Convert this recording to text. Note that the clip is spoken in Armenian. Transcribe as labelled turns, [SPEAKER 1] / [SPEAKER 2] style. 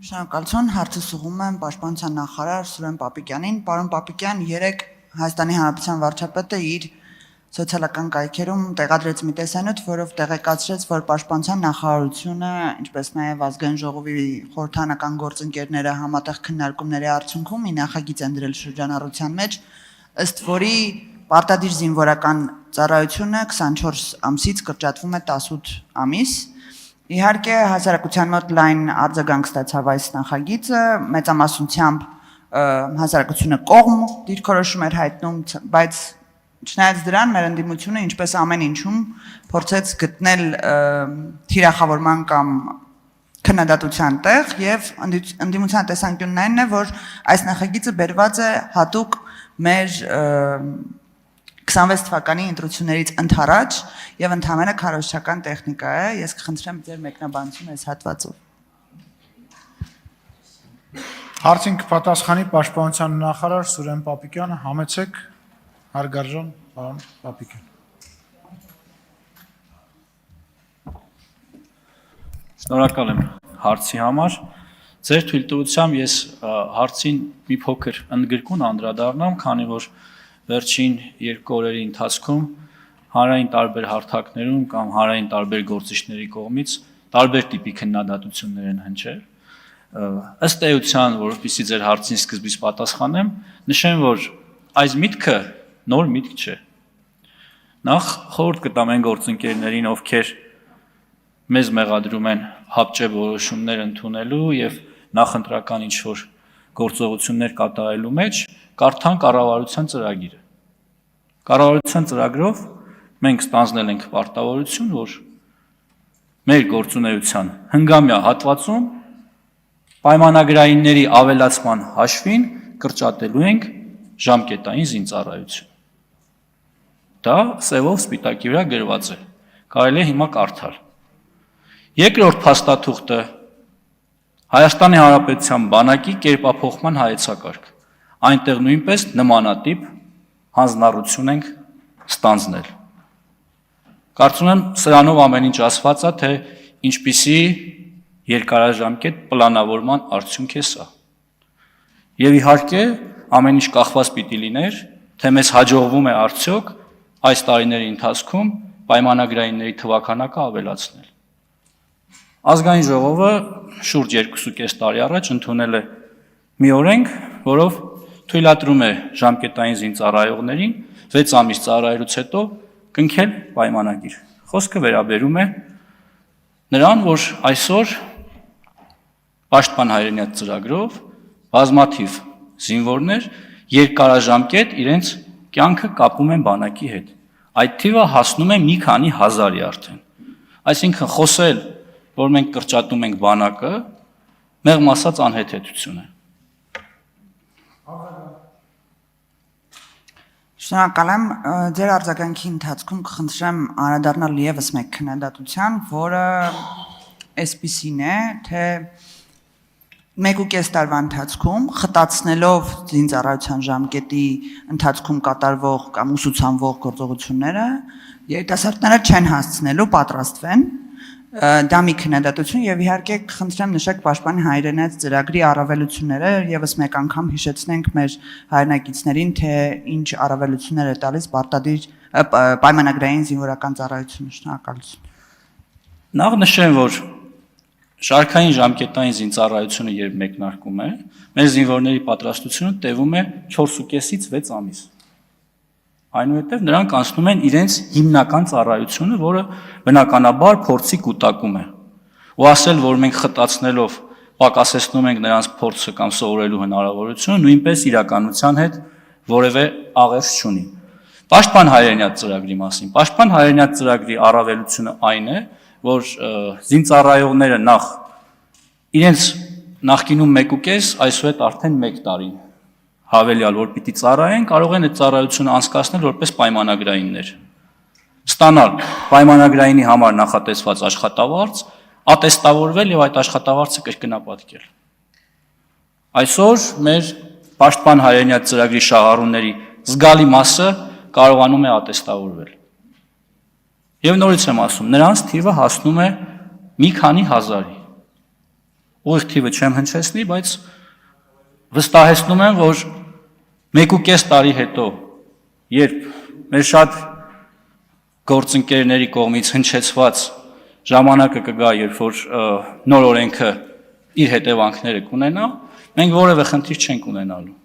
[SPEAKER 1] Շնորհակալություն, հարցը ուղղում եմ Պաշտպանության նախարար Սուրեն Պապիկյանին։ Պարոն Պապիկյան, երեկ Հայաստանի Հանրապետության վարչապետը իր սոցիալական կայքերում տեղադրեց մի տեսանյութ, որով տեղեկացրեց, որ Պաշտպանության նախարարությունը, ինչպես նաև Ազգային ժողովի խորհրդարանական գործընկերները համատեղ քննարկումների արդյունքում մի նախագիծ են դրել շրջանառության մեջ, ըստ որի պարտադիր զինվորական ծառայությունը 24 ամսից կրճատվում է 18 ամիս։ Իհարկե հասարակության մոտ լայն արձագանք ստացավ այս նախագիծը, մեծամասնությամբ հասարակությունը կողմ դիրքորոշում էր հայտնում, բայց չնայած դրան մեր ընդդիմությունը ինչպես ամեն ինչում փորձեց գտնել թիրախավորման կամ քննադատության տեղ եւ ընդդիմության տեսանկյունն այն է, որ այս նախագիծը բերված է հատուկ մեր 26 թվականի ընտրություններից ընդառաջ եւ ընդհանրապես քարոզչական տեխնիկա է։ Ես կխնդրեմ ձեր մեկնաբանությունը այս հատվածով։
[SPEAKER 2] Հարցին կպատասխանի Պաշտպանության նախարար Սուրեն Պապիկյանը, համեցեք հարգարժան պարոն Պապիկյան։
[SPEAKER 3] Շնորհակալ եմ հարցի համար։ Ձեր թույլտվությամբ ես հարցին մի փոքր ընդգրկուն անդրադառնամ, քանի որ վերջին երկու օրերի ընթացքում հանրային տարբեր հարթակներում կամ հանրային տարբեր գործիչների կողմից տարբեր տիպի քննադատություններ են հնչել։ Ըստ էության, որովհետեւ ձեր հարցին սկզբից պատասխանեմ, նշեմ, որ այս միտքը նոր միտք չէ։ Նախ խորհուրդ կտամ այն գործընկերներին, ովքեր մեզ մեղադրում են հապճե որոշումներ ընդունելու եւ նախընտրական ինչ-որ գործողություններ կատարելու մեջ, կարդան կառավարության ծրագիրը։ Կառավարության ծրագրով մենք ստանձնել ենք պարտավորություն, որ մեր գործունեության հնգամյա հատվածում պայմանագրայինների ավելացման հաշվին կրճատելու ենք ժամկետային զինծառայություն։ Դա սևով սպիտակի վրա գրված է։ Կարելի է հիմա կարդալ։ Երկրորդ փաստաթուղթը Հայաստանի Հանրապետության բանակի կերպափոխման հայեցակարգ։ Այնտեղ նույնպես նմանատիպ հանձնառություն ենք ստանձնել։ Կարծում եմ սրանով ամեն ինչ ասված է, թե ինչպիսի երկարաժամկետ պլանավորման արդյունք է սա։ Եվ իհարկե ամեն ինչ կախված պիտի լիներ, թե մեզ հաջողվում է արդյոք այս տարիների ընթացքում պայմանագրայինների թվաքանակը ավելացնել։ Ազգային ժողովը շուրջ 2.5 տարի առաջ ընդունել է մի օրենք, որով թույլատրում է ժամկետային զինծառայողներին 6 ամիս ծառայելուց հետո կնքել պայմանագիր։ Խոսքը վերաբերում է նրան, որ այսօր Պաշտպան հայրենիաց ծրագրով բազմաթիվ զինվորներ երկարաժամկետ իրենց կյանքը կապում են բանակի հետ։ Այդ թիվը հասնում է մի քանի հազարի արդեն։ Այսինքն խոսել, որ մենք կրճատում ենք բանակը, մեղմ ասած անհեթեթություն է։
[SPEAKER 1] Շնորհակալ եմ, ձեր արձագանքի ընթացքում կխնդրեմ անդրադառնալ եւս մեկ քննադատության, որը այսպիսին է, թե 1.5 տարվա ընթացքում խտացնելով զինծառայության ժամկետի ընթացքում կատարվող կամ ուսուցանվող գործողությունները, երիտասարդները չեն հասցնելու պատրաստվեն։ Դա մի քննադատություն եւ իհարկե կխնդրեմ նշեք Պաշտպանի հայրենիաց ծրագրի առավելությունները, եւս մեկ անգամ հիշեցնենք մեր հայրենակիցներին, թե ինչ առավելություններ է տալիս պարտադիր պայմանագրային զինվորական ծառայությունը։ Շնորհակալություն։
[SPEAKER 3] Նախ նշեմ, որ շարքային ժամկետային զինծառայությունը երբ մեկնարկում է, մեր զինվորների պատրաստությունը տևում է 4.5-ից 6 ամիս։ Այնուհետև նրանք անցնում են իրենց հիմնական ծառայությունը, որը բնականաբար փորձի կուտակում է։ Ու ասել, որ մենք խտացնելով պակասեցնում ենք նրանց փորձը կամ սովորելու հնարավորությունը, նույնպես իրականության հետ որևէ աղերս չունի։ Պաշտպան հայրենիաց ծրագրի մասին։ Պաշտպան հայրենիաց ծրագրի առավելությունը այն է, որ զինծառայողները նախ իրենց նախկինում 1.5, այսուհետ արդեն 1 տարի հավելյալ, որ պիտի ծառայեն, կարող են այդ ծառայությունը անցկացնել որպես պայմանագրայիններ։ Ստանալ պայմանագրայինի համար նախատեսված աշխատավարձ, ատեստավորվել եւ այդ աշխատավարձը կրկնապատկել։ Այսօր մեր Պաշտպան հայրենիաց ծրագրի շահառուների զգալի մասը կարողանում է ատեստավորվել։ Եվ նորից եմ ասում, նրանց թիվը հասնում է մի քանի հազարի։ ուղիղ թիվը չեմ հնչեցնի, բայց վստահեցնում եմ, որ 1.5 տարի հետո, երբ մեր շատ գործընկերների կողմից հնչեցված ժամանակը կգա, երբ որ նոր օրենքը իր հետևանքները կունենա, մենք որևէ խնդիր չենք ունենալու։